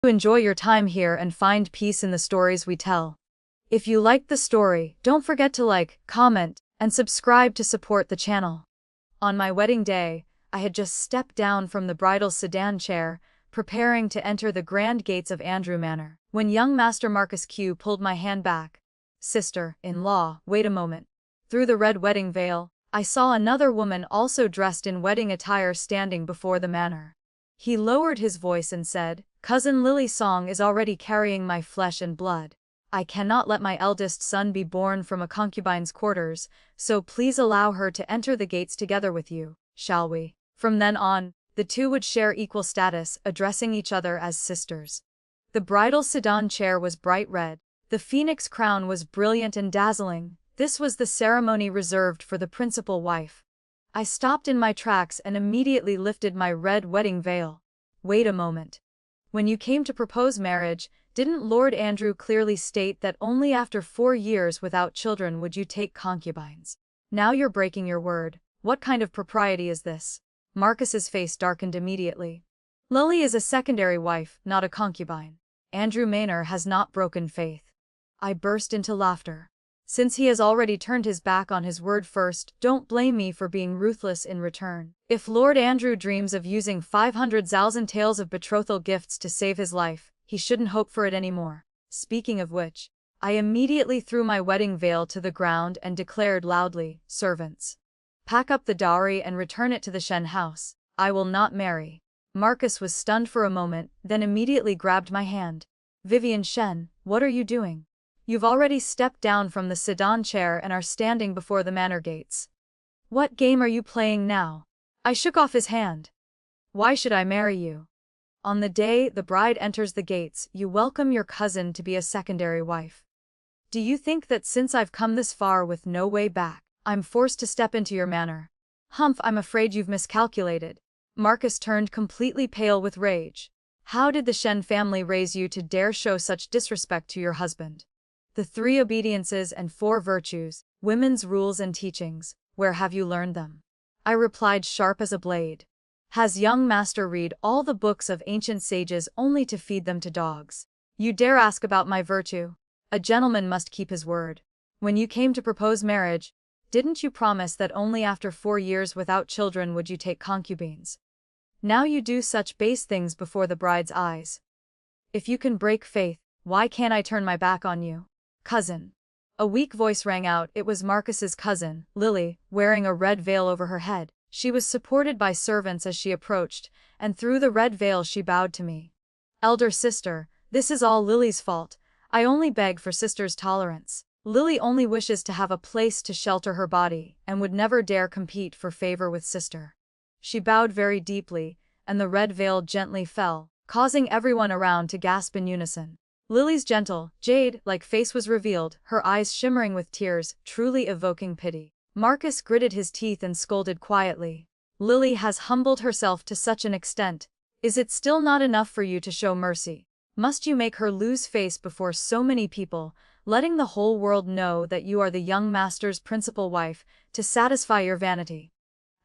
Enjoy your time here and find peace in the stories we tell. If you liked the story, don't forget to like, comment, and subscribe to support the channel. On my wedding day, I had just stepped down from the bridal sedan chair, preparing to enter the grand gates of Andrew Manor, when young Master Marcus Q pulled my hand back. Sister-in-law, wait a moment. Through the red wedding veil, I saw another woman also dressed in wedding attire standing before the manor. He lowered his voice and said, "Cousin Lily's song is already carrying my flesh and blood. I cannot let my eldest son be born from a concubine's quarters, so please allow her to enter the gates together with you, shall we?" From then on, the two would share equal status, addressing each other as sisters. The bridal sedan chair was bright red. The phoenix crown was brilliant and dazzling. This was the ceremony reserved for the principal wife. I stopped in my tracks and immediately lifted my red wedding veil. Wait a moment. When you came to propose marriage, didn't Lord Andrew clearly state that only after 4 years without children would you take concubines? Now you're breaking your word. What kind of propriety is this? Marcus's face darkened immediately. Lily is a secondary wife, not a concubine. Andrew Manor has not broken faith. I burst into laughter. Since he has already turned his back on his word first, don't blame me for being ruthless in return. If Lord Andrew dreams of using 500,000 tales of betrothal gifts to save his life, he shouldn't hope for it anymore. Speaking of which, I immediately threw my wedding veil to the ground and declared loudly, "Servants, pack up the dowry and return it to the Shen house. I will not marry." Marcus was stunned for a moment, then immediately grabbed my hand. "Vivien Shen, what are you doing? You've already stepped down from the sedan chair and are standing before the manor gates. What game are you playing now?" I shook off his hand. "Why should I marry you? On the day the bride enters the gates, you welcome your cousin to be a secondary wife. Do you think that since I've come this far with no way back, I'm forced to step into your manor? Humph, I'm afraid you've miscalculated." Marcus turned completely pale with rage. "How did the Shen family raise you to dare show such disrespect to your husband? The 3 obediences and 4 virtues, women's rules and teachings, where have you learned them?" I replied sharp as a blade. "Has young master read all the books of ancient sages only to feed them to dogs? You dare ask about my virtue? A gentleman must keep his word. When you came to propose marriage, didn't you promise that only after 4 years without children would you take concubines? Now you do such base things before the bride's eyes. If you can break faith, why can't I turn my back on you?" "Cousin." A weak voice rang out. It was Marcus's cousin, Lily, wearing a red veil over her head. She was supported by servants as she approached, and through the red veil she bowed to me. "Elder sister, this is all Lily's fault. I only beg for sister's tolerance. Lily only wishes to have a place to shelter her body, and would never dare compete for favor with sister." She bowed very deeply, and the red veil gently fell, causing everyone around to gasp in unison. Lily's gentle, jade-like face was revealed, her eyes shimmering with tears, truly evoking pity. Marcus gritted his teeth and scolded quietly. "Lily has humbled herself to such an extent. Is it still not enough for you to show mercy? Must you make her lose face before so many people, letting the whole world know that you are the young master's principal wife, to satisfy your vanity?"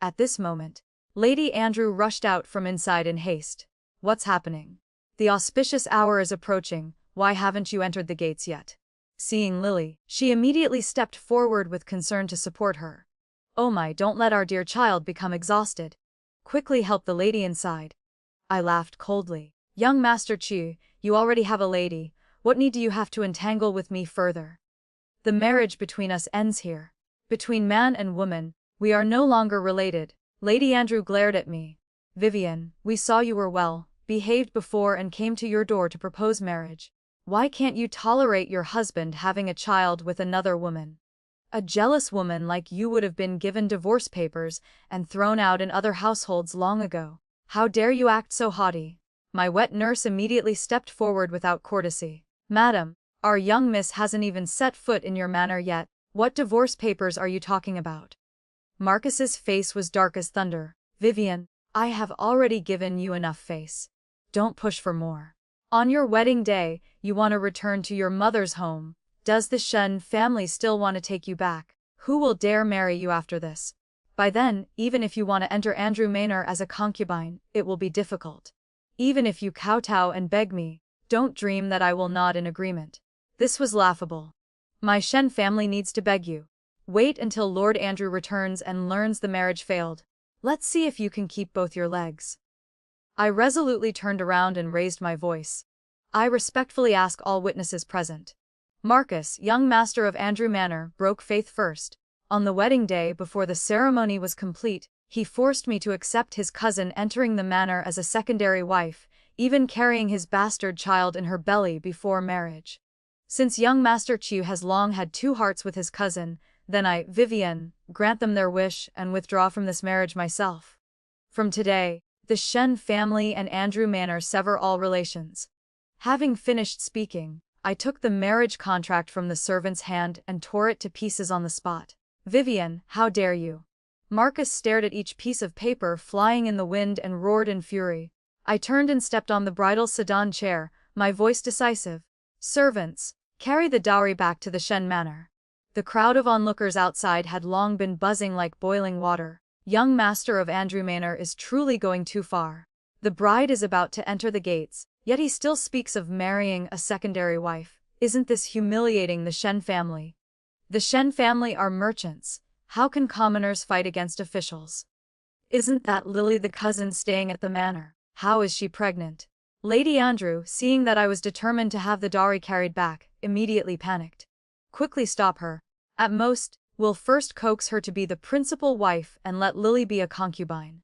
At this moment, Lady Andrew rushed out from inside in haste. "What's happening? The auspicious hour is approaching. Why haven't you entered the gates yet?" Seeing Lily, she immediately stepped forward with concern to support her. "Oh my, don't let our dear child become exhausted. Quickly help the lady inside." I laughed coldly. "Young Master Chu, you already have a lady. What need do you have to entangle with me further? The marriage between us ends here. Between man and woman, we are no longer related." Lady Andrew glared at me. "Vivien, we saw you were well behaved before and came to your door to propose marriage. Why can't you tolerate your husband having a child with another woman? A jealous woman like you would have been given divorce papers and thrown out in other households long ago. How dare you act so haughty?" My wet nurse immediately stepped forward without courtesy. "Madam, our young miss hasn't even set foot in your manor yet. What divorce papers are you talking about?" Marcus's face was dark as thunder. "Vivien, I have already given you enough face. Don't push for more. On your wedding day, you want to return to your mother's home. Does the Shen family still want to take you back? Who will dare marry you after this? By then, even if you want to enter Andrew Manor as a concubine, it will be difficult. Even if you kowtow and beg me, Don't dream that I will nod in agreement. This was laughable. My Shen family needs to beg you. Wait until Lord Andrew returns and learns the marriage failed. Let's see if you can keep both your legs. I resolutely turned around and raised my voice. I respectfully ask all witnesses present. Marcus, young master of Andrew Manor, broke faith first. On the wedding day, before the ceremony was complete, he forced me to accept his cousin entering the manor as a secondary wife, even carrying his bastard child in her belly before marriage. Since young Master Chu has long had two hearts with his cousin, then I, Vivien, grant them their wish and withdraw from this marriage myself. From today, the Shen family and Andrew Manor sever all relations. Having finished speaking, I took the marriage contract from the servant's hand and tore it to pieces on the spot. Vivien, how dare you? Marcus stared at each piece of paper flying in the wind and roared in fury. I turned and stepped on the bridal sedan chair, my voice decisive. Servants, carry the dowry back to the Shen Manor. The crowd of onlookers outside had long been buzzing like boiling water. Young master of Andrew Manor is truly going too far. The bride is about to enter the gates, yet he still speaks of marrying a secondary wife. Isn't this humiliating the Shen family? The Shen family are merchants. How can commoners fight against officials? Isn't that Lily the cousin staying at the manor? How is she pregnant? Lady Andrew, seeing that I was determined to have the dowry carried back, immediately panicked. Quickly stop her. At most, we'll first coax her to be the principal wife and let Lily be a concubine.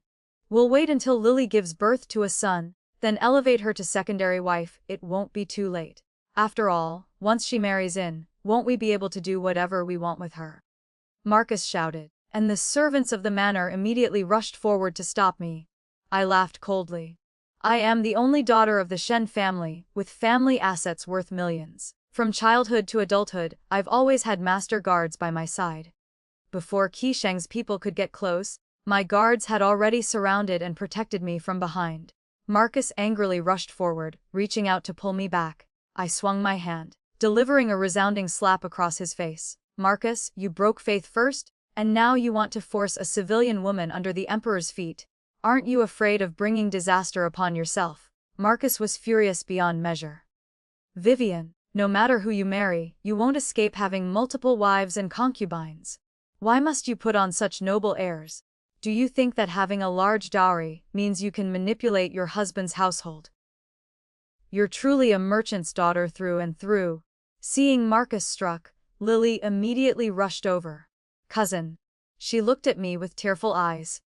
We'll wait until Lily gives birth to a son, then elevate her to secondary wife. It won't be too late. After all, once she marries in, won't we be able to do whatever we want with her? Marcus shouted, and the servants of the manor immediately rushed forward to stop me. I laughed coldly. I am the only daughter of the Shen family, with family assets worth millions. From childhood to adulthood, I've always had master guards by my side. Before Qisheng's people could get close, my guards had already surrounded and protected me from behind. Marcus angrily rushed forward, reaching out to pull me back. I swung my hand, delivering a resounding slap across his face. Marcus, you broke faith first, and now you want to force a civilian woman under the Emperor's feet. Aren't you afraid of bringing disaster upon yourself? Marcus was furious beyond measure. Vivien, no matter who you marry, you won't escape having multiple wives and concubines. Why must you put on such noble airs? Do you think that having a large dowry means you can manipulate your husband's household? You're truly a merchant's daughter through and through. Seeing Marcus struck, Lily immediately rushed over. Cousin. She looked at me with tearful eyes.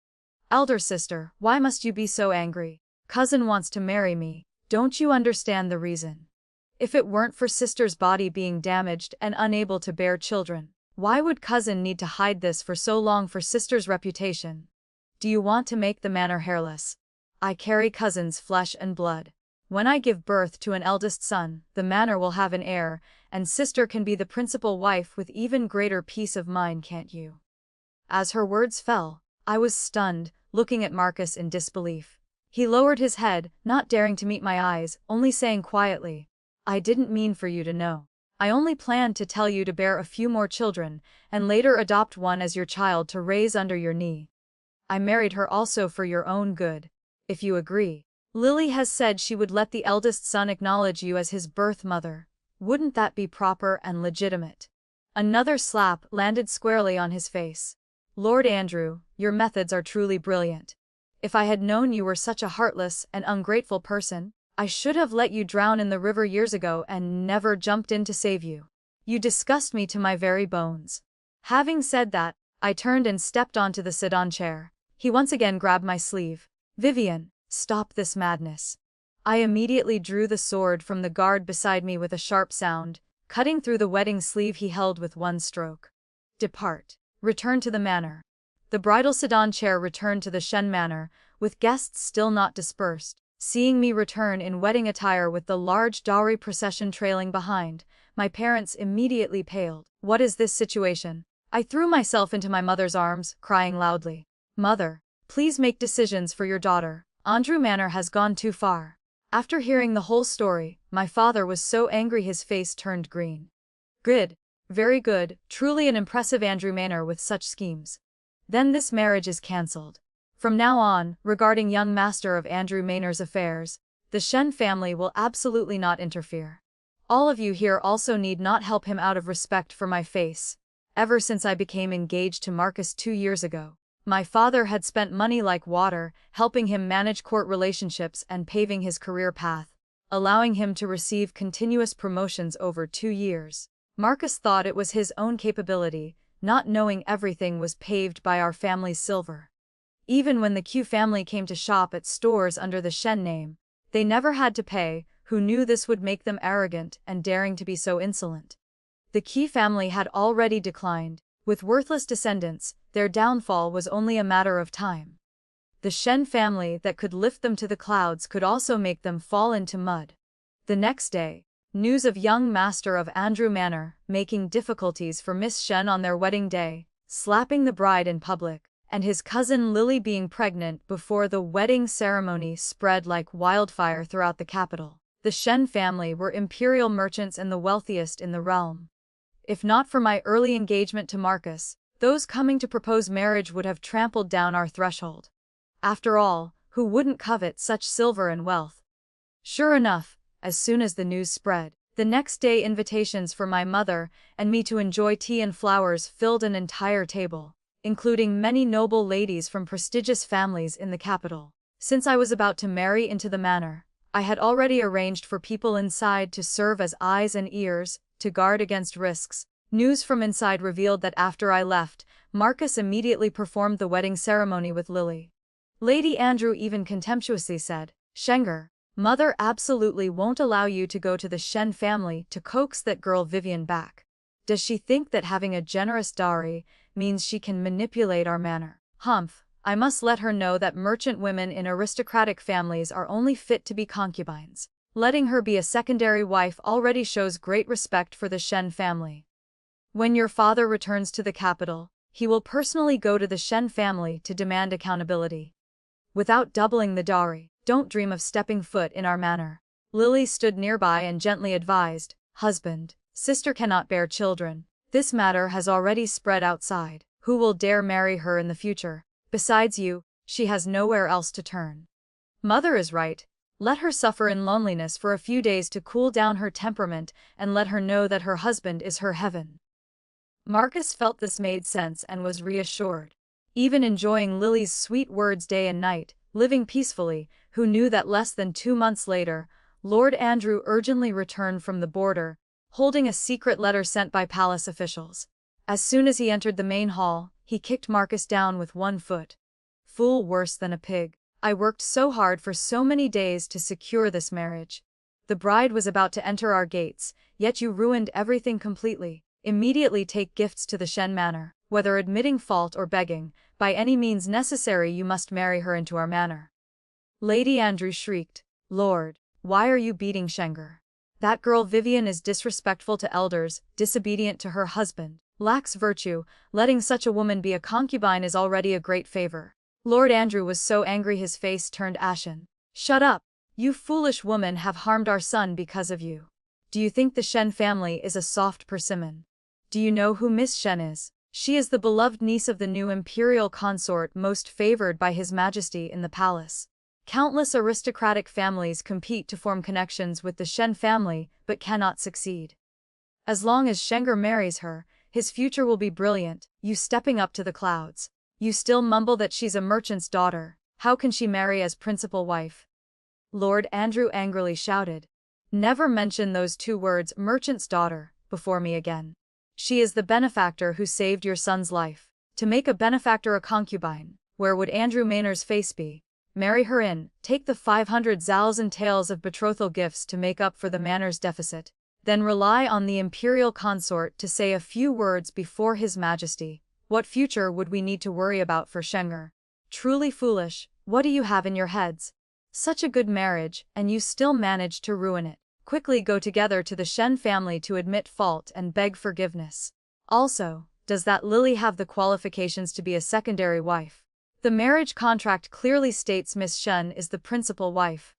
Elder sister, why must you be so angry? Cousin wants to marry me. Don't you understand the reason? If it weren't for sister's body being damaged and unable to bear children, why would cousin need to hide this for so long for sister's reputation? Do you want to make the manor hairless? I carry cousin's flesh and blood. When I give birth to an eldest son, the manor will have an heir, and sister can be the principal wife with even greater peace of mind, can't you? As her words fell, I was stunned, looking at Marcus in disbelief. He lowered his head, not daring to meet my eyes, only saying quietly, I didn't mean for you to know. I only planned to tell you to bear a few more children, and later adopt one as your child to raise under your knee. I married her also for your own good. If you agree. Lily has said she would let the eldest son acknowledge you as his birth mother. Wouldn't that be proper and legitimate? Another slap landed squarely on his face. Lord Andrew, your methods are truly brilliant. If I had known you were such a heartless and ungrateful person, I should have let you drown in the river years ago and never jumped in to save you. You disgust me to my very bones. Having said that, I turned and stepped onto the sedan chair. He once again grabbed my sleeve. Vivien, stop this madness. I immediately drew the sword from the guard beside me with a sharp sound, cutting through the wedding sleeve he held with one stroke. Depart. Return to the manor. The bridal sedan chair returned to the Shen Manor, with guests still not dispersed. Seeing me return in wedding attire with the large dowry procession trailing behind, my parents immediately paled. What is this situation? I threw myself into my mother's arms, crying loudly. Mother, please make decisions for your daughter. Andrew Manor has gone too far. After hearing the whole story, my father was so angry his face turned green. Good. Very good, truly an impressive Andrew Manor with such schemes. Then this marriage is cancelled. From now on, regarding young master of Andrew Manor's affairs, The Shen family will absolutely not interfere. All of you here also need not help him out of respect for my face. Ever since I became engaged to Marcus 2 years ago, my father had spent money like water, helping him manage court relationships and paving his career path, allowing him to receive continuous promotions over 2 years. Marcus thought it was his own capability, not knowing everything was paved by our family's silver. Even when the Q family came to shop at stores under the Shen name, they never had to pay, who knew this would make them arrogant and daring to be so insolent. The Qi family had already declined. With worthless descendants, their downfall was only a matter of time. The Shen family that could lift them to the clouds could also make them fall into mud. The next day, news of young master of Andrew Manor making difficulties for Miss Shen on their wedding day, slapping the bride in public, and his cousin Lily being pregnant before the wedding ceremony spread like wildfire throughout the capital. The Shen family were imperial merchants and the wealthiest in the realm. If not for my early engagement to Marcus, those coming to propose marriage would have trampled down our threshold. After all, who wouldn't covet such silver and wealth? Sure enough, as soon as the news spread, the next day invitations for my mother and me to enjoy tea and flowers filled an entire table, including many noble ladies from prestigious families in the capital. Since I was about to marry into the manor, I had already arranged for people inside to serve as eyes and ears, to guard against risks. News from inside revealed that after I left, Marcus immediately performed the wedding ceremony with Lily. Lady Andrew even contemptuously said, "Shenger, mother absolutely won't allow you to go to the Shen family to coax that girl Vivien back. Does she think that having a generous dowry means she can manipulate our manor? Humph, I must let her know that merchant women in aristocratic families are only fit to be concubines. Letting her be a secondary wife already shows great respect for the Shen family. When your father returns to the capital, he will personally go to the Shen family to demand accountability. Without doubling the dowry, don't dream of stepping foot in our manor." Lily stood nearby and gently advised, "Husband, sister cannot bear children. This matter has already spread outside. Who will dare marry her in the future? Besides you, she has nowhere else to turn. Mother is right. Let her suffer in loneliness for a few days to cool down her temperament and let her know that her husband is her heaven." Marcus felt this made sense and was reassured. Even enjoying Lily's sweet words day and night, living peacefully, who knew that less than 2 months later, Lord Andrew urgently returned from the border, holding a secret letter sent by palace officials. As soon as he entered the main hall, he kicked Marcus down with 1 foot. "Fool, worse than a pig. I worked so hard for so many days to secure this marriage. The bride was about to enter our gates, yet you ruined everything completely. Immediately take gifts to the Shen manor. Whether admitting fault or begging, by any means necessary you must marry her into our manor." Lady Andrew shrieked, "Lord, why are you beating Shenger? That girl Vivien is disrespectful to elders, disobedient to her husband, lacks virtue. Letting such a woman be a concubine is already a great favor." Lord Andrew was so angry his face turned ashen. "Shut up! You foolish woman have harmed our son because of you. Do you think the Shen family is a soft persimmon? Do you know who Miss Shen is? She is the beloved niece of the new imperial consort most favored by His Majesty in the palace. Countless aristocratic families compete to form connections with the Shen family but cannot succeed. As long as Shenger marries her, his future will be brilliant. You stepping up to the clouds. You still mumble that she's a merchant's daughter. How can she marry as principal wife?" Lord Andrew angrily shouted. "Never mention those 2 words, merchant's daughter, before me again. She is the benefactor who saved your son's life. To make a benefactor a concubine, where would Andrew Manor's face be? Marry her in, take the 500 zals and taels of betrothal gifts to make up for the manor's deficit. Then rely on the imperial consort to say a few words before His Majesty. What future would we need to worry about for Shenger? Truly foolish, what do you have in your heads? Such a good marriage, and you still manage to ruin it. Quickly go together to the Shen family to admit fault and beg forgiveness. Also, does that Lily have the qualifications to be a secondary wife? The marriage contract clearly states Miss Shen is the principal wife.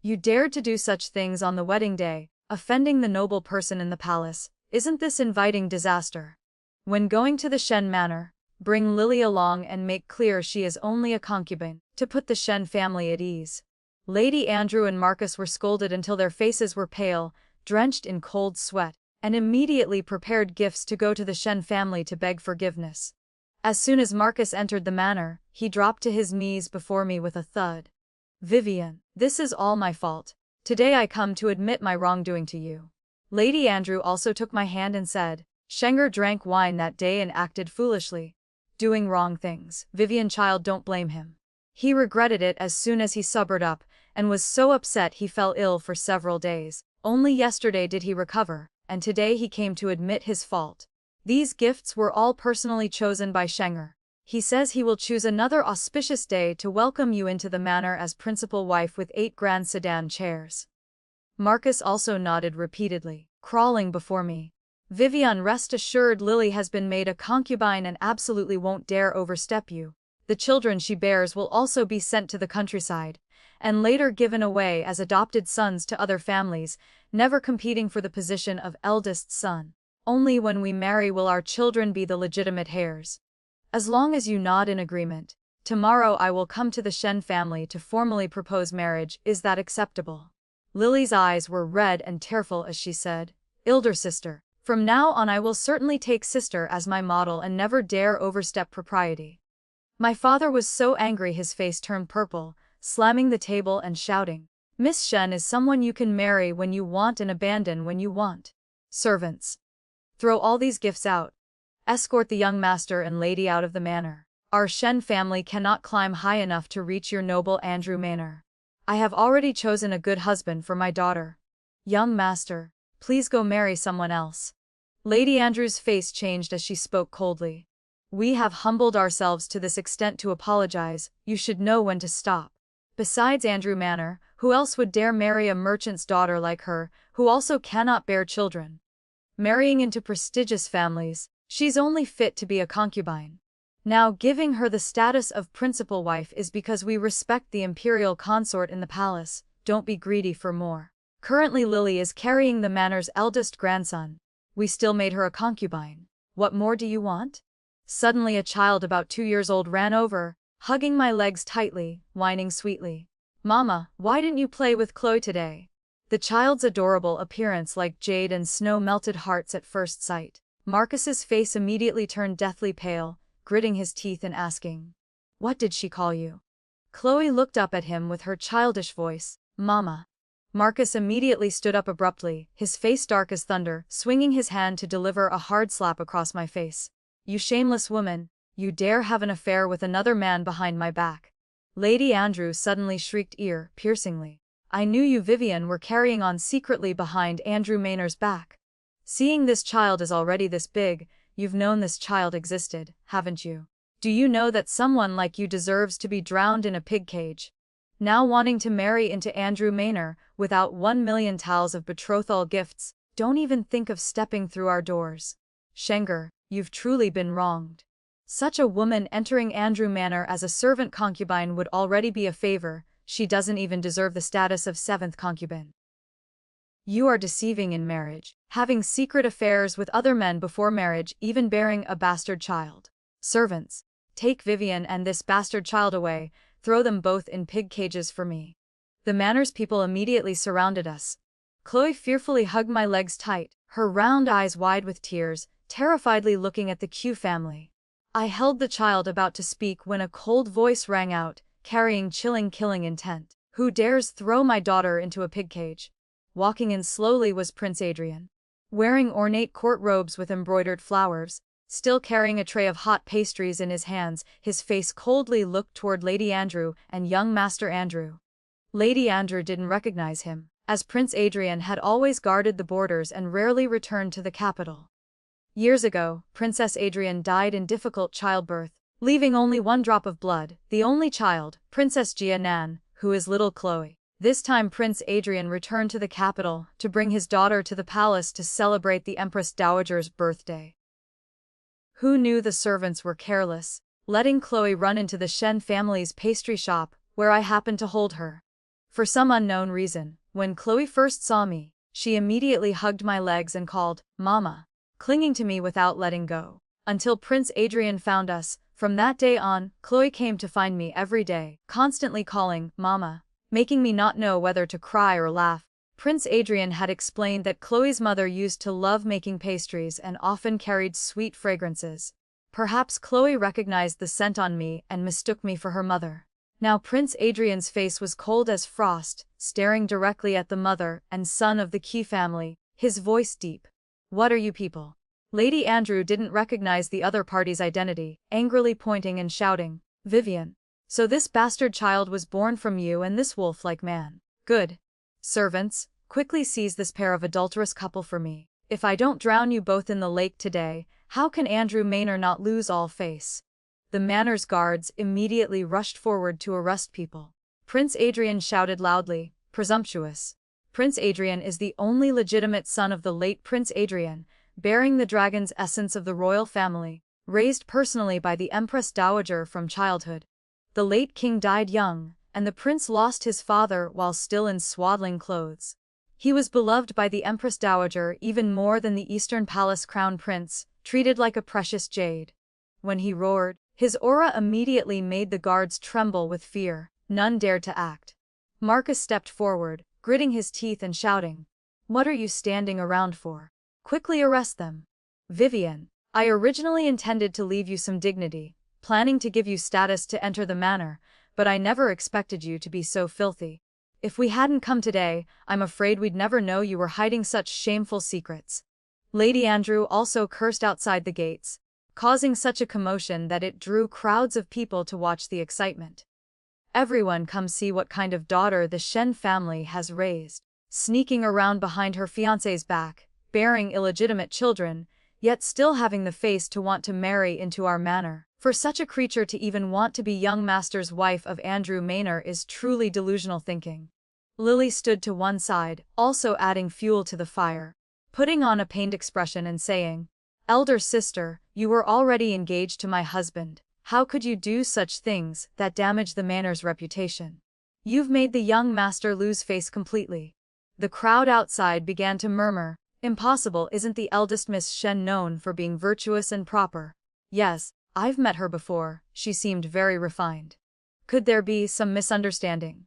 You dared to do such things on the wedding day, offending the noble person in the palace. Isn't this inviting disaster? When going to the Shen manor, bring Lily along and make clear she is only a concubine, to put the Shen family at ease. Lady Andrew and Marcus were scolded until their faces were pale, drenched in cold sweat, and immediately prepared gifts to go to the Shen family to beg forgiveness. As soon as Marcus entered the manor, he dropped to his knees before me with a thud. "Vivien, this is all my fault. Today I come to admit my wrongdoing to you." Lady Andrew also took my hand and said, "Schenger drank wine that day and acted foolishly. Doing wrong things. Vivien, child, don't blame him. He regretted it as soon as he sobered up, and was so upset he fell ill for several days. Only yesterday did he recover, and today he came to admit his fault. These gifts were all personally chosen by Schenger. He says he will choose another auspicious day to welcome you into the manor as principal wife with 8 grand sedan chairs." Marcus also nodded repeatedly, crawling before me. "Vivien, rest assured, Lily has been made a concubine and absolutely won't dare overstep you. The children she bears will also be sent to the countryside, and later given away as adopted sons to other families, never competing for the position of eldest son. Only when we marry will our children be the legitimate heirs. As long as you nod in agreement, tomorrow I will come to the Shen family to formally propose marriage. Is that acceptable?" Lily's eyes were red and tearful as she said, "Elder sister, from now on I will certainly take sister as my model and never dare overstep propriety." My father was so angry his face turned purple, slamming the table and shouting, "Miss Shen is someone you can marry when you want and abandon when you want. Servants, throw all these gifts out. Escort the young master and lady out of the manor. Our Shen family cannot climb high enough to reach your noble Andrew Manor. I have already chosen a good husband for my daughter. Young master, please go marry someone else." Lady Andrew's face changed as she spoke coldly. "We have humbled ourselves to this extent to apologize. You should know when to stop. Besides Andrew Manor, who else would dare marry a merchant's daughter like her, who also cannot bear children? Marrying into prestigious families, she's only fit to be a concubine. Now giving her the status of principal wife is because we respect the imperial consort in the palace. Don't be greedy for more. Currently Lily is carrying the manor's eldest grandson. We still made her a concubine. What more do you want?" Suddenly a child about 2 years old ran over, hugging my legs tightly, whining sweetly. "Mama, why didn't you play with Chloe today?" The child's adorable appearance like jade and snow melted hearts at first sight. Marcus's face immediately turned deathly pale, gritting his teeth and asking, "What did she call you?" Chloe looked up at him with her childish voice, "Mama." Marcus immediately stood up abruptly, his face dark as thunder, swinging his hand to deliver a hard slap across my face. "You shameless woman, you dare have an affair with another man behind my back." Lady Andrew suddenly shrieked piercingly, "I knew you, Vivien, were carrying on secretly behind Andrew Manor's back. Seeing this child is already this big, you've known this child existed, haven't you? Do you know that someone like you deserves to be drowned in a pig cage? Now wanting to marry into Andrew Manor, without 1,000,000 taels of betrothal gifts, don't even think of stepping through our doors. Schenger, you've truly been wronged. Such a woman entering Andrew Manor as a servant concubine would already be a favor. She doesn't even deserve the status of 7th concubine. You are deceiving in marriage, having secret affairs with other men before marriage, even bearing a bastard child. Servants, take Vivien and this bastard child away, throw them both in pig cages for me." The manor's people immediately surrounded us. Chloe fearfully hugged my legs tight, her round eyes wide with tears, terrifiedly looking at the Q family. I held the child about to speak when a cold voice rang out, carrying chilling killing intent. "Who dares throw my daughter into a pig cage?" Walking in slowly was Prince Adrien. Wearing ornate court robes with embroidered flowers, still carrying a tray of hot pastries in his hands, his face coldly looked toward Lady Andrew and young Master Andrew. Lady Andrew didn't recognize him, as Prince Adrien had always guarded the borders and rarely returned to the capital. Years ago, Princess Adrien died in difficult childbirth, leaving only 1 drop of blood, the only child, Princess Jia Nan, who is little Chloe. This time Prince Adrien returned to the capital to bring his daughter to the palace to celebrate the Empress Dowager's birthday. Who knew the servants were careless, letting Chloe run into the Shen family's pastry shop, where I happened to hold her. For some unknown reason, when Chloe first saw me, she immediately hugged my legs and called, "Mama," clinging to me without letting go. Until Prince Adrien found us, from that day on, Chloe came to find me every day, constantly calling, "Mama," making me not know whether to cry or laugh. Prince Adrien had explained that Chloe's mother used to love making pastries and often carried sweet fragrances. Perhaps Chloe recognized the scent on me and mistook me for her mother. Now Prince Adrien's face was cold as frost, staring directly at the mother and son of the Key family, his voice deep. "What are you people?" Lady Andrew didn't recognize the other party's identity, angrily pointing and shouting, "Vivien. So this bastard child was born from you and this wolf-like man. Good. Servants, quickly seize this pair of adulterous couple for me. If I don't drown you both in the lake today, how can Andrew Manor not lose all face?" The manor's guards immediately rushed forward to arrest people. Prince Adrien shouted loudly, "Presumptuous. Prince Adrien is the only legitimate son of the late Prince Adrien, bearing the dragon's essence of the royal family, raised personally by the Empress Dowager from childhood. The late king died young, and the prince lost his father while still in swaddling clothes. He was beloved by the Empress Dowager even more than the Eastern Palace crown prince, treated like a precious jade. When he roared, his aura immediately made the guards tremble with fear. None dared to act. Marcus stepped forward, gritting his teeth and shouting, "What are you standing around for? Quickly arrest them." "Vivien, I originally intended to leave you some dignity, planning to give you status to enter the manor, but I never expected you to be so filthy. If we hadn't come today, I'm afraid we'd never know you were hiding such shameful secrets." Lady Andrew also cursed outside the gates, causing such a commotion that it drew crowds of people to watch the excitement. "Everyone come see what kind of daughter the Shen family has raised. Sneaking around behind her fiancé's back, bearing illegitimate children, yet still having the face to want to marry into our manor. For such a creature to even want to be young master's wife of Andrew Manor is truly delusional thinking." Lily stood to one side, also adding fuel to the fire, putting on a pained expression and saying, "Elder sister, you were already engaged to my husband. How could you do such things that damage the manor's reputation? You've made the young master lose face completely." The crowd outside began to murmur, "Impossible, isn't the eldest Miss Shen known for being virtuous and proper?" "Yes, I've met her before, she seemed very refined. Could there be some misunderstanding?"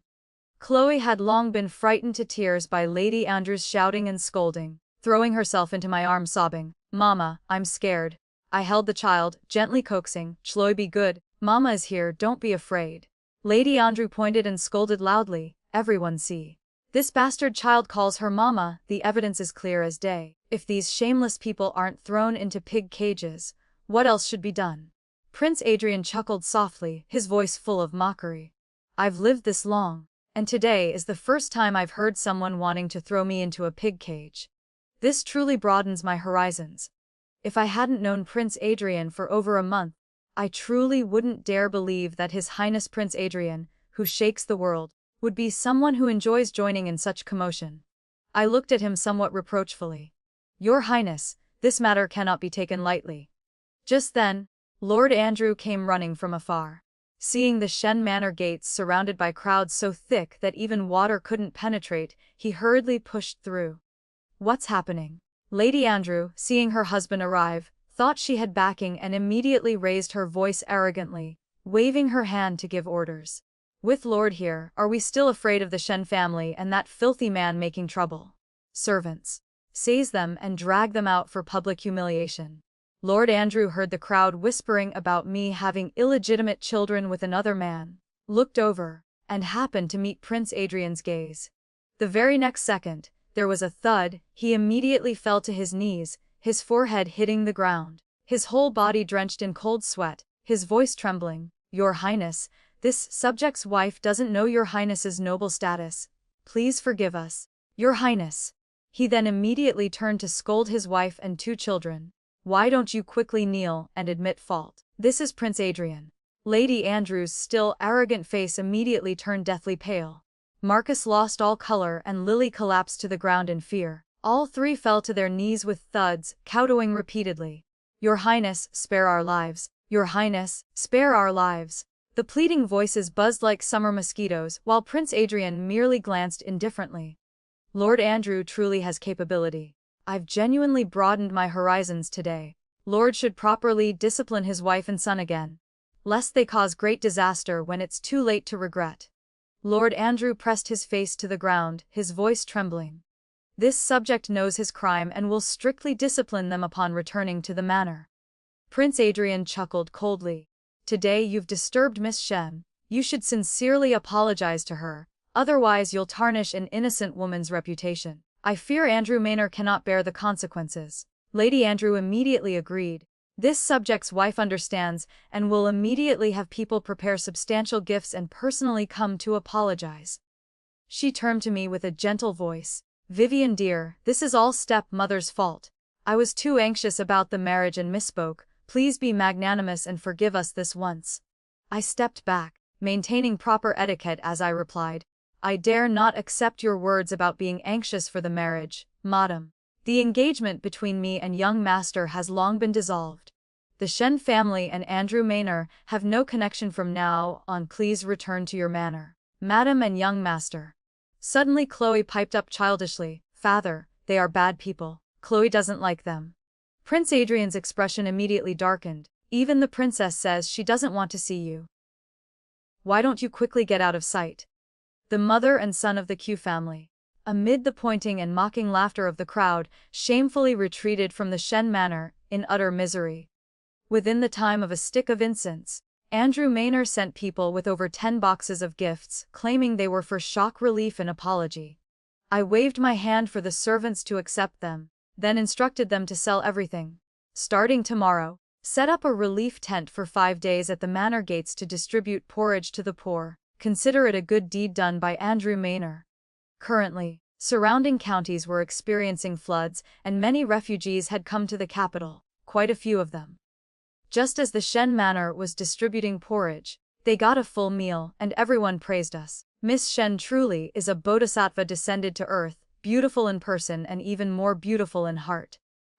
Chloe had long been frightened to tears by Lady Andrew's shouting and scolding, throwing herself into my arms sobbing, "Mama, I'm scared." I held the child, gently coaxing, "Chloe, be good, Mama is here, don't be afraid." Lady Andrew pointed and scolded loudly, "Everyone see. This bastard child calls her Mama, the evidence is clear as day. If these shameless people aren't thrown into pig cages, what else should be done?" Prince Adrien chuckled softly, his voice full of mockery. "I've lived this long, and today is the first time I've heard someone wanting to throw me into a pig cage. This truly broadens my horizons. If I hadn't known Prince Adrien for over a month, I truly wouldn't dare believe that His Highness Prince Adrien, who shakes the world, would be someone who enjoys joining in such commotion." I looked at him somewhat reproachfully. "Your Highness, this matter cannot be taken lightly." Just then, Lord Andrew came running from afar. Seeing the Shen Manor gates surrounded by crowds so thick that even water couldn't penetrate, he hurriedly pushed through. "What's happening?" Lady Andrew, seeing her husband arrive, thought she had backing and immediately raised her voice arrogantly, waving her hand to give orders. "With Lord here, are we still afraid of the Shen family and that filthy man making trouble? Servants, seize them and drag them out for public humiliation." Lord Andrew heard the crowd whispering about me having illegitimate children with another man, looked over, and happened to meet Prince Adrien's gaze. The very next second, there was a thud. He immediately fell to his knees, his forehead hitting the ground, his whole body drenched in cold sweat, his voice trembling. "Your Highness, this subject's wife doesn't know your Highness's noble status. Please forgive us, Your Highness." He then immediately turned to scold his wife and 2 children. "Why don't you quickly kneel and admit fault? This is Prince Adrien." Lady Andrew's still arrogant face immediately turned deathly pale. Marcus lost all color and Lily collapsed to the ground in fear. All 3 fell to their knees with thuds, kowtowing repeatedly. "Your Highness, spare our lives. Your Highness, spare our lives." The pleading voices buzzed like summer mosquitoes, while Prince Adrien merely glanced indifferently. Lord Andrew truly has capability. I've genuinely broadened my horizons today. Lord should properly discipline his wife and son again, lest they cause great disaster when it's too late to regret. Lord Andrew pressed his face to the ground, his voice trembling. This subject knows his crime and will strictly discipline them upon returning to the manor. Prince Adrien chuckled coldly. Today you've disturbed Miss Shen. You should sincerely apologize to her, otherwise you'll tarnish an innocent woman's reputation. I fear Andrew Manor cannot bear the consequences. Lady Andrew immediately agreed. This subject's wife understands and will immediately have people prepare substantial gifts and personally come to apologize. She turned to me with a gentle voice. Vivien dear, this is all stepmother's fault. I was too anxious about the marriage and misspoke. Please be magnanimous and forgive us this once. I stepped back, maintaining proper etiquette as I replied. I dare not accept your words about being anxious for the marriage, madam. The engagement between me and young master has long been dissolved. The Shen family and Andrew Manor have no connection from now on. Please return to your manor, madam and young master. Suddenly Chloe piped up childishly. Father, they are bad people. Chloe doesn't like them. Prince Adrien's expression immediately darkened. Even the princess says she doesn't want to see you. Why don't you quickly get out of sight? The mother and son of the Q family, amid the pointing and mocking laughter of the crowd, shamefully retreated from the Shen manor, in utter misery. Within the time of a stick of incense, Andrew Manor sent people with over 10 boxes of gifts, claiming they were for shock relief and apology. I waved my hand for the servants to accept them, then instructed them to sell everything. Starting tomorrow, set up a relief tent for 5 days at the manor gates to distribute porridge to the poor. Consider it a good deed done by Andrew Manor. Currently, surrounding counties were experiencing floods, and many refugees had come to the capital, quite a few of them. Just as the Shen Manor was distributing porridge, they got a full meal, and everyone praised us. Miss Shen truly is a bodhisattva descended to earth, beautiful in person and even more beautiful in heart.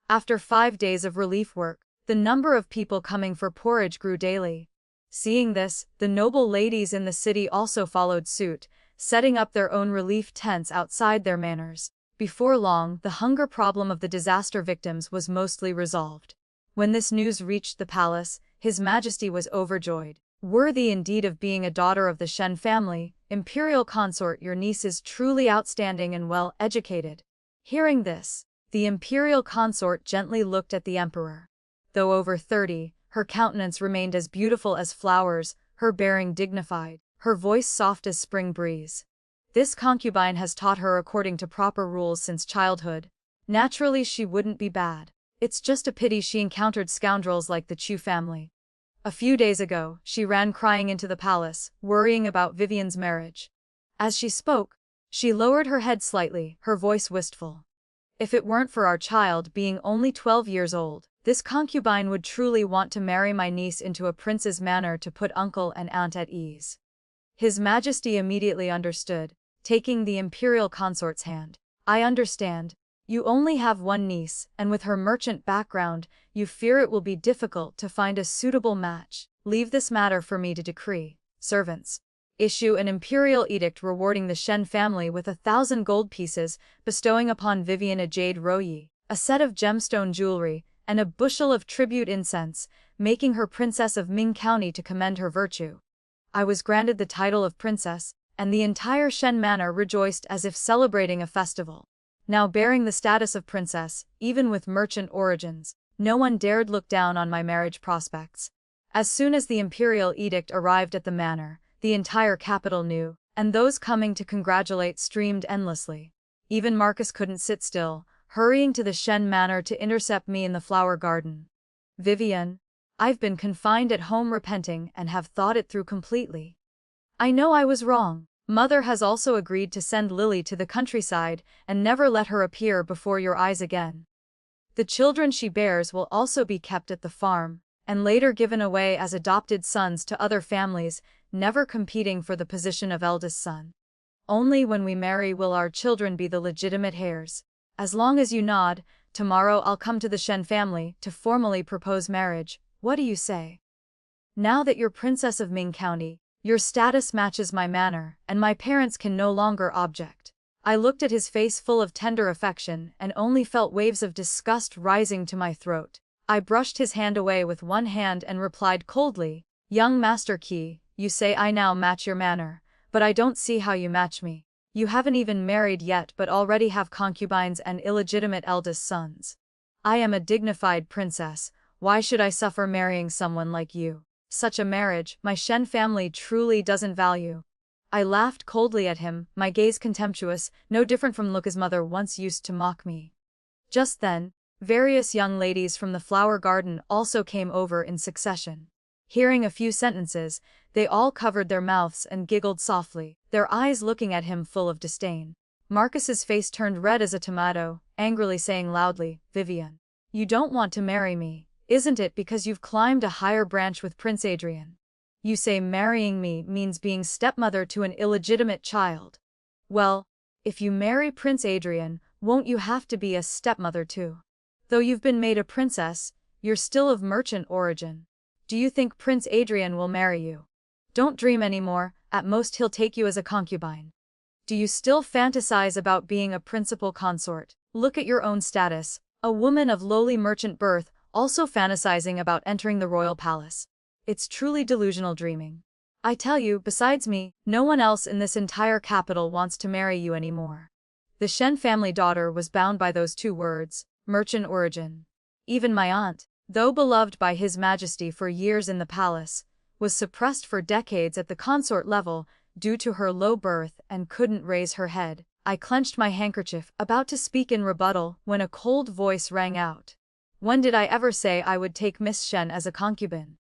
After 5 days of relief work, the number of people coming for porridge grew daily. Seeing this, the noble ladies in the city also followed suit, setting up their own relief tents outside their manors. Before long, the hunger problem of the disaster victims was mostly resolved. When this news reached the palace, His Majesty was overjoyed. Worthy indeed of being a daughter of the Shen family, imperial consort, your niece is truly outstanding and well educated. Hearing this, the imperial consort gently looked at the emperor. Though over 30, her countenance remained as beautiful as flowers, her bearing dignified, her voice soft as spring breeze. This concubine has taught her according to proper rules since childhood. Naturally she wouldn't be bad. It's just a pity she encountered scoundrels like the Chu family. A few days ago, she ran crying into the palace, worrying about Vivien's marriage. As she spoke, she lowered her head slightly, her voice wistful. If it weren't for our child being only 12 years old, this concubine would truly want to marry my niece into a prince's manor to put uncle and aunt at ease. His Majesty immediately understood, taking the imperial consort's hand. I understand. You only have one niece, and with her merchant background, you fear it will be difficult to find a suitable match. Leave this matter for me to decree. Servants, issue an imperial edict rewarding the Shen family with 1,000 gold pieces, bestowing upon Vivien a jade royi, a set of gemstone jewelry, and a bushel of tribute incense, making her princess of Ming County to commend her virtue. I was granted the title of princess, and the entire Shen manor rejoiced as if celebrating a festival. Now bearing the status of princess, even with merchant origins, no one dared look down on my marriage prospects. As soon as the imperial edict arrived at the manor, the entire capital knew, and those coming to congratulate streamed endlessly. Even Marcus couldn't sit still, hurrying to the Shen manor to intercept me in the flower garden. Vivien, I've been confined at home repenting and have thought it through completely. I know I was wrong. Mother has also agreed to send Lily to the countryside and never let her appear before your eyes again. The children she bears will also be kept at the farm, and later given away as adopted sons to other families, never competing for the position of eldest son. Only when we marry will our children be the legitimate heirs. As long as you nod, tomorrow I'll come to the Shen family to formally propose marriage. What do you say? Now that you're Princess of Ming County, your status matches my manor, and my parents can no longer object. I looked at his face full of tender affection and only felt waves of disgust rising to my throat. I brushed his hand away with one hand and replied coldly, Young Master Qi, you say I now match your manor, But I don't see how you match me. You haven't even married yet but already have concubines and illegitimate eldest sons. I am a dignified princess, why should I suffer marrying someone like you? Such a marriage, my Shen family truly doesn't value. I laughed coldly at him, my gaze contemptuous, no different from Luca's mother once used to mock me. Just then, various young ladies from the flower garden also came over in succession. Hearing a few sentences, they all covered their mouths and giggled softly, their eyes looking at him full of disdain. Marcus's face turned red as a tomato, angrily saying loudly, "Vivien, you don't want to marry me, isn't it because you've climbed a higher branch with Prince Adrien? You say marrying me means being stepmother to an illegitimate child. Well, if you marry Prince Adrien, won't you have to be a stepmother too? Though you've been made a princess, you're still of merchant origin. Do you think Prince Adrien will marry you? Don't dream anymore, at most he'll take you as a concubine. Do you still fantasize about being a principal consort? Look at your own status, a woman of lowly merchant birth, also fantasizing about entering the royal palace. It's truly delusional dreaming. I tell you, besides me, no one else in this entire capital wants to marry you anymore." The Shen family daughter was bound by those two words, merchant origin. Even my aunt, though beloved by His Majesty for years in the palace, was suppressed for decades at the consort level due to her low birth and couldn't raise her head. I clenched my handkerchief, about to speak in rebuttal, when a cold voice rang out. When did I ever say I would take Miss Shen as a concubine?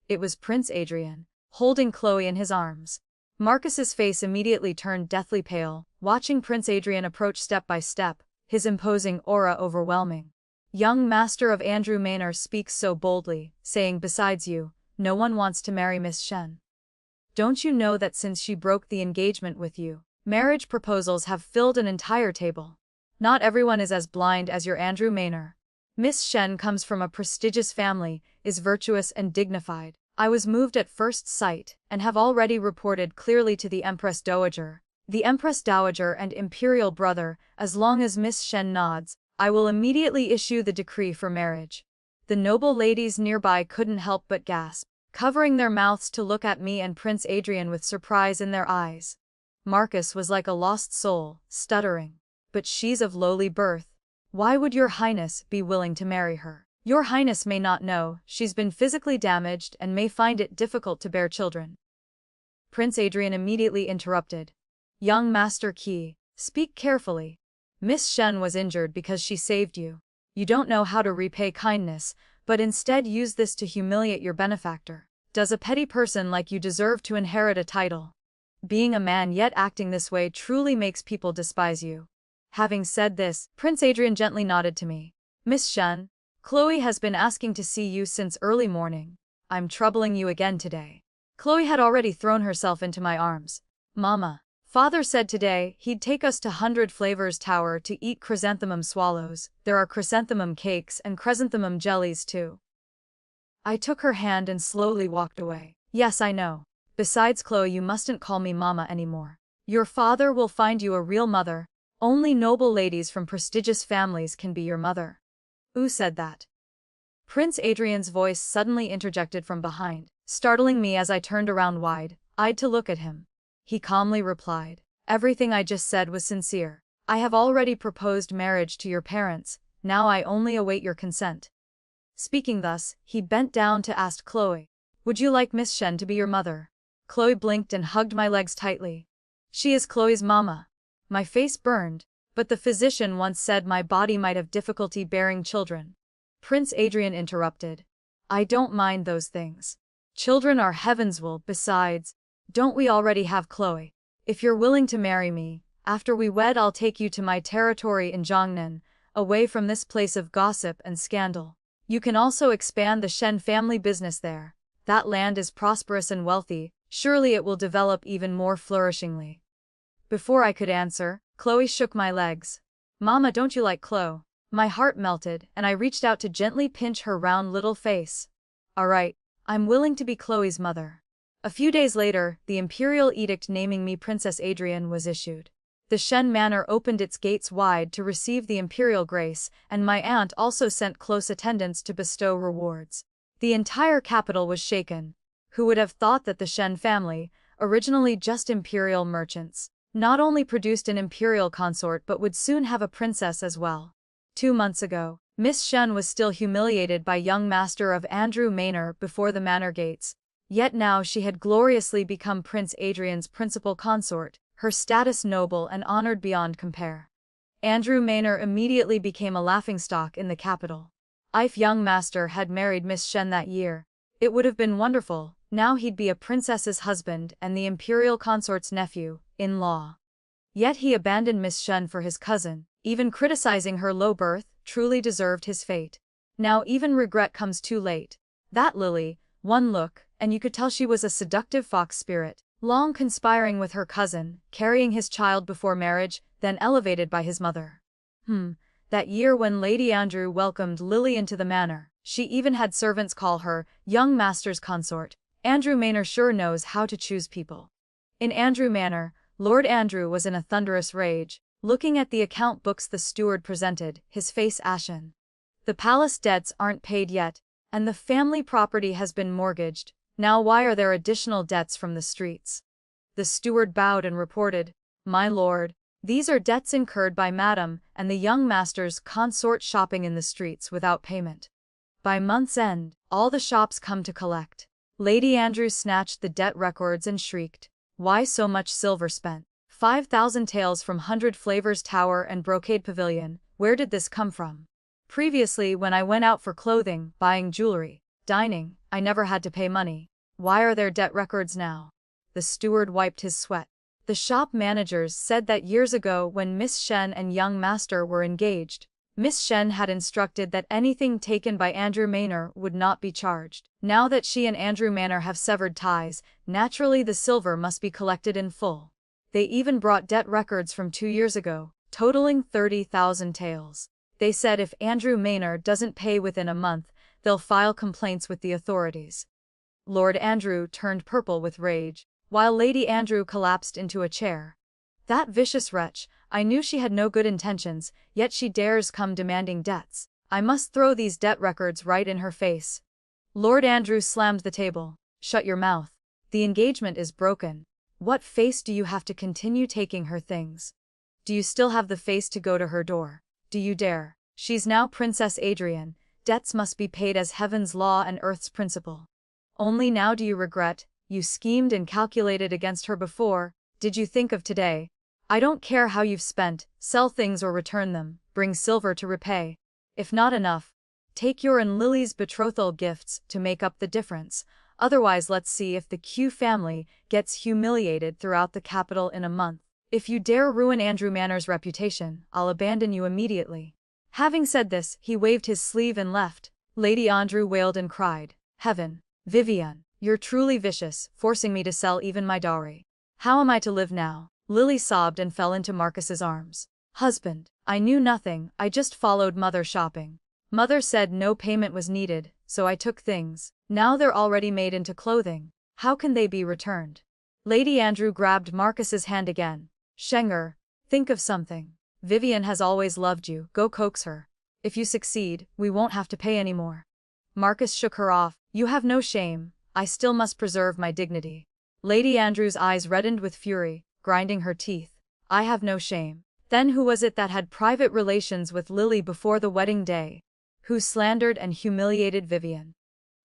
It was Prince Adrien, holding Chloe in his arms. Marcus's face immediately turned deathly pale, watching Prince Adrien approach step by step, his imposing aura overwhelming. Young master of Andrew Manor speaks so boldly, saying besides you, no one wants to marry Miss Shen. Don't you know that since she broke the engagement with you, marriage proposals have filled an entire table? Not everyone is as blind as your Andrew Manor. Miss Shen comes from a prestigious family, is virtuous and dignified. I was moved at first sight, and have already reported clearly to the Empress Dowager. The Empress Dowager and Imperial brother, as long as Miss Shen nods, I will immediately issue the decree for marriage. The noble ladies nearby couldn't help but gasp, covering their mouths to look at me and Prince Adrien with surprise in their eyes. Marcus was like a lost soul, stuttering. But she's of lowly birth. Why would your highness be willing to marry her? Your highness may not know, she's been physically damaged and may find it difficult to bear children. Prince Adrien immediately interrupted. Young Master Qi, speak carefully. Miss Shen was injured because she saved you. You don't know how to repay kindness, but instead use this to humiliate your benefactor. Does a petty person like you deserve to inherit a title? Being a man yet acting this way truly makes people despise you. Having said this, Prince Adrien gently nodded to me. Miss Shen, Chloe has been asking to see you since early morning. I'm troubling you again today. Chloe had already thrown herself into my arms. Mama, father said today he'd take us to 100 Flavors Tower to eat chrysanthemum swallows. There are chrysanthemum cakes and chrysanthemum jellies too. I took her hand and slowly walked away. Yes, I know. Besides, Chloe, you mustn't call me mama anymore. Your father will find you a real mother. Only noble ladies from prestigious families can be your mother. Who said that? Prince Adrien's voice suddenly interjected from behind, startling me as I turned around wide-eyed to look at him. He calmly replied, everything I just said was sincere. I have already proposed marriage to your parents, now I only await your consent. Speaking thus, he bent down to ask Chloe, would you like Miss Shen to be your mother? Chloe blinked and hugged my legs tightly. She is Chloe's mama. My face burned, but the physician once said my body might have difficulty bearing children. Prince Adrien interrupted. I don't mind those things. Children are heaven's will. Besides, don't we already have Chloe? If you're willing to marry me, after we wed I'll take you to my territory in Jiangnan, away from this place of gossip and scandal. You can also expand the Shen family business there. That land is prosperous and wealthy, surely it will develop even more flourishingly. Before I could answer, Chloe shook my legs. Mama, don't you like Chloe? My heart melted, and I reached out to gently pinch her round little face. Alright, I'm willing to be Chloe's mother. A few days later, the imperial edict naming me Princess Adrien was issued. The Shen Manor opened its gates wide to receive the imperial grace, and my aunt also sent close attendants to bestow rewards. The entire capital was shaken. Who would have thought that the Shen family, originally just imperial merchants, not only produced an imperial consort but would soon have a princess as well. 2 months ago, Miss Shen was still humiliated by young master of Andrew Manor before the manor gates, yet now she had gloriously become Prince Adrien's principal consort, her status noble and honored beyond compare. Andrew Manor immediately became a laughingstock in the capital. If young master had married Miss Shen that year, it would have been wonderful. Now he'd be a princess's husband and the imperial consort's nephew-in-law. Yet he abandoned Miss Shen for his cousin, even criticizing her low birth, truly deserved his fate. Now even regret comes too late. That Lily, one look, and you could tell she was a seductive fox spirit, long conspiring with her cousin, carrying his child before marriage, then elevated by his mother. That year when Lady Andrew welcomed Lily into the manor, she even had servants call her young master's consort. Andrew Manor sure knows how to choose people. In Andrew Manor, Lord Andrew was in a thunderous rage, looking at the account books the steward presented, his face ashen. The palace debts aren't paid yet, and the family property has been mortgaged. Now why are there additional debts from the streets? The steward bowed and reported, "My lord, these are debts incurred by Madam and the young master's consort shopping in the streets without payment. By month's end, all the shops come to collect." Lady Andrew snatched the debt records and shrieked, "Why so much silver spent? 5,000 taels from 100 Flavors Tower and Brocade Pavilion, where did this come from? Previously when I went out for clothing, buying jewelry, dining, I never had to pay money. Why are there debt records now?" The steward wiped his sweat. The shop managers said that years ago when Miss Shen and young master were engaged, Miss Shen had instructed that anything taken by Andrew Manor would not be charged. Now that she and Andrew Manor have severed ties, naturally the silver must be collected in full. They even brought debt records from 2 years ago, totaling 30,000 taels. They said if Andrew Manor doesn't pay within a month, they'll file complaints with the authorities. Lord Andrew turned purple with rage, while Lady Andrew collapsed into a chair. That vicious wretch, I knew she had no good intentions, yet she dares come demanding debts. I must throw these debt records right in her face. Lord Andrew slammed the table. "Shut your mouth. The engagement is broken. What face do you have to continue taking her things? Do you still have the face to go to her door? Do you dare? She's now Princess Adrien. Debts must be paid as heaven's law and earth's principle. Only now do you regret, you schemed and calculated against her before, did you think of today? I don't care how you've spent, sell things or return them, bring silver to repay. If not enough, take your and Lily's betrothal gifts to make up the difference. Otherwise let's see if the Q family gets humiliated throughout the capital in a month. If you dare ruin Andrew Manor's reputation, I'll abandon you immediately." Having said this, he waved his sleeve and left. Lady Andrew wailed and cried, "Heaven, Vivien, you're truly vicious, forcing me to sell even my dowry. How am I to live now?" Lily sobbed and fell into Marcus's arms. "Husband, I knew nothing, I just followed mother shopping. Mother said no payment was needed, so I took things. Now they're already made into clothing. How can they be returned?" Lady Andrew grabbed Marcus's hand again. "Schenger, think of something. Vivien has always loved you, go coax her. If you succeed, we won't have to pay anymore." Marcus shook her off. "You have no shame, I still must preserve my dignity." Lady Andrew's eyes reddened with fury, grinding her teeth. "I have no shame. Then who was it that had private relations with Lily before the wedding day? Who slandered and humiliated Vivien?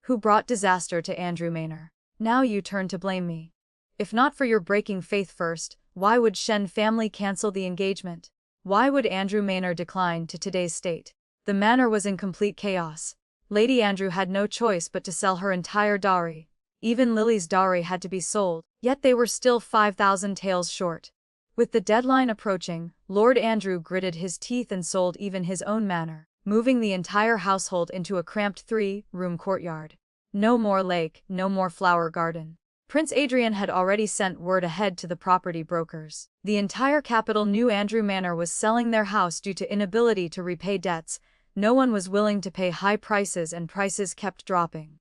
Who brought disaster to Andrew Manor? Now you turn to blame me. If not for your breaking faith first, why would Shen family cancel the engagement? Why would Andrew Manor decline to today's state? The manor was in complete chaos. Lady Andrew had no choice but to sell her entire dowry. Even Lily's dowry had to be sold, yet they were still 5,000 taels short. With the deadline approaching, Lord Andrew gritted his teeth and sold even his own manor, moving the entire household into a cramped 3-room courtyard. No more lake, no more flower garden. Prince Adrien had already sent word ahead to the property brokers. The entire capital knew Andrew Manor was selling their house due to inability to repay debts. No one was willing to pay high prices and prices kept dropping.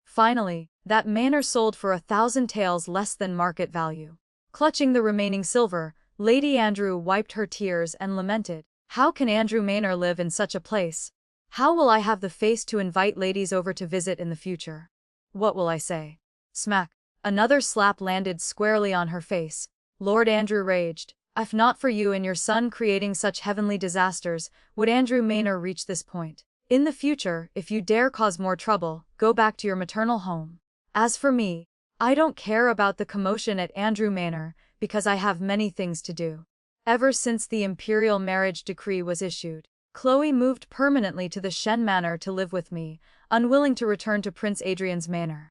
Finally, that manor sold for 1,000 taels less than market value. Clutching the remaining silver, Lady Andrew wiped her tears and lamented, "How can Andrew Manor live in such a place? How will I have the face to invite ladies over to visit in the future? What will I say? Smack." Another slap landed squarely on her face. Lord Andrew raged. If not for you and your son creating such heavenly disasters, would Andrew Manor reach this point? In the future, if you dare cause more trouble, go back to your maternal home. As for me, I don't care about the commotion at Andrew Manor, because I have many things to do. Ever since the imperial marriage decree was issued, Chloe moved permanently to the Shen Manor to live with me, unwilling to return to Prince Adrien's manor.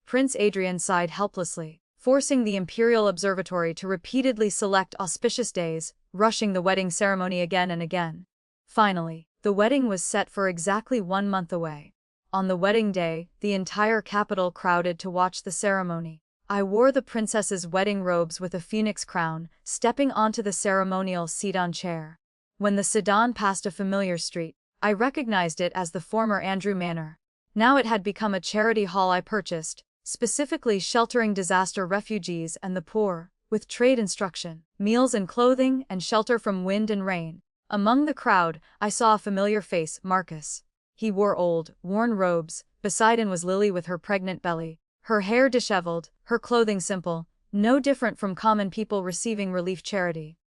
Prince Adrien sighed helplessly, forcing the Imperial Observatory to repeatedly select auspicious days, rushing the wedding ceremony again and again. Finally, the wedding was set for exactly 1 month away. On the wedding day, the entire capital crowded to watch the ceremony. I wore the princess's wedding robes with a phoenix crown, stepping onto the ceremonial sedan chair. When the sedan passed a familiar street, I recognized it as the former Andrew Manor. Now it had become a charity hall I purchased, specifically sheltering disaster refugees and the poor, with trade instruction, meals and clothing, and shelter from wind and rain. Among the crowd, I saw a familiar face, Marcus. He wore old, worn robes. Beside him was Lily with her pregnant belly, her hair disheveled, her clothing simple, no different from common people receiving relief charity.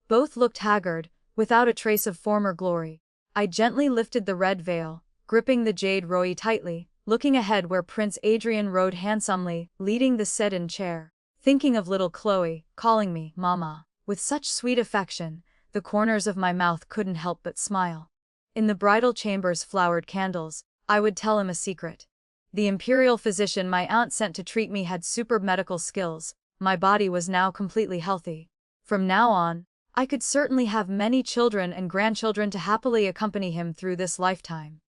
Both looked haggard, without a trace of former glory. I gently lifted the red veil, gripping the jade roi tightly, looking ahead where Prince Adrien rode handsomely, leading the sedan chair. Thinking of little Chloe, calling me Mama, with such sweet affection, the corners of my mouth couldn't help but smile. In the bridal chambers flowered candles. I would tell him a secret. The imperial physician my aunt sent to treat me had superb medical skills. My body was now completely healthy. From now on, I could certainly have many children and grandchildren to happily accompany him through this lifetime.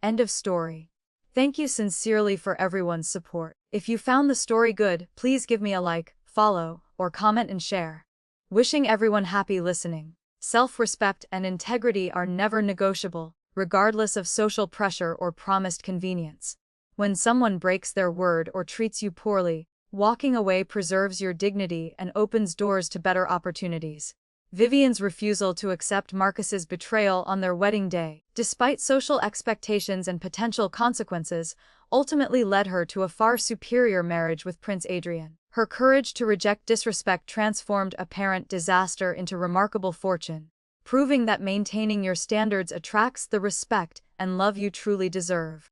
End of story. Thank you sincerely for everyone's support. If you found the story good, please give me a like, follow, or comment and share. Wishing everyone happy listening. Self-respect and integrity are never negotiable, regardless of social pressure or promised convenience. When someone breaks their word or treats you poorly, walking away preserves your dignity and opens doors to better opportunities. Vivien's refusal to accept Marcus's betrayal on their wedding day, despite social expectations and potential consequences, ultimately led her to a far superior marriage with Prince Adrien. Her courage to reject disrespect transformed apparent disaster into remarkable fortune, proving that maintaining your standards attracts the respect and love you truly deserve.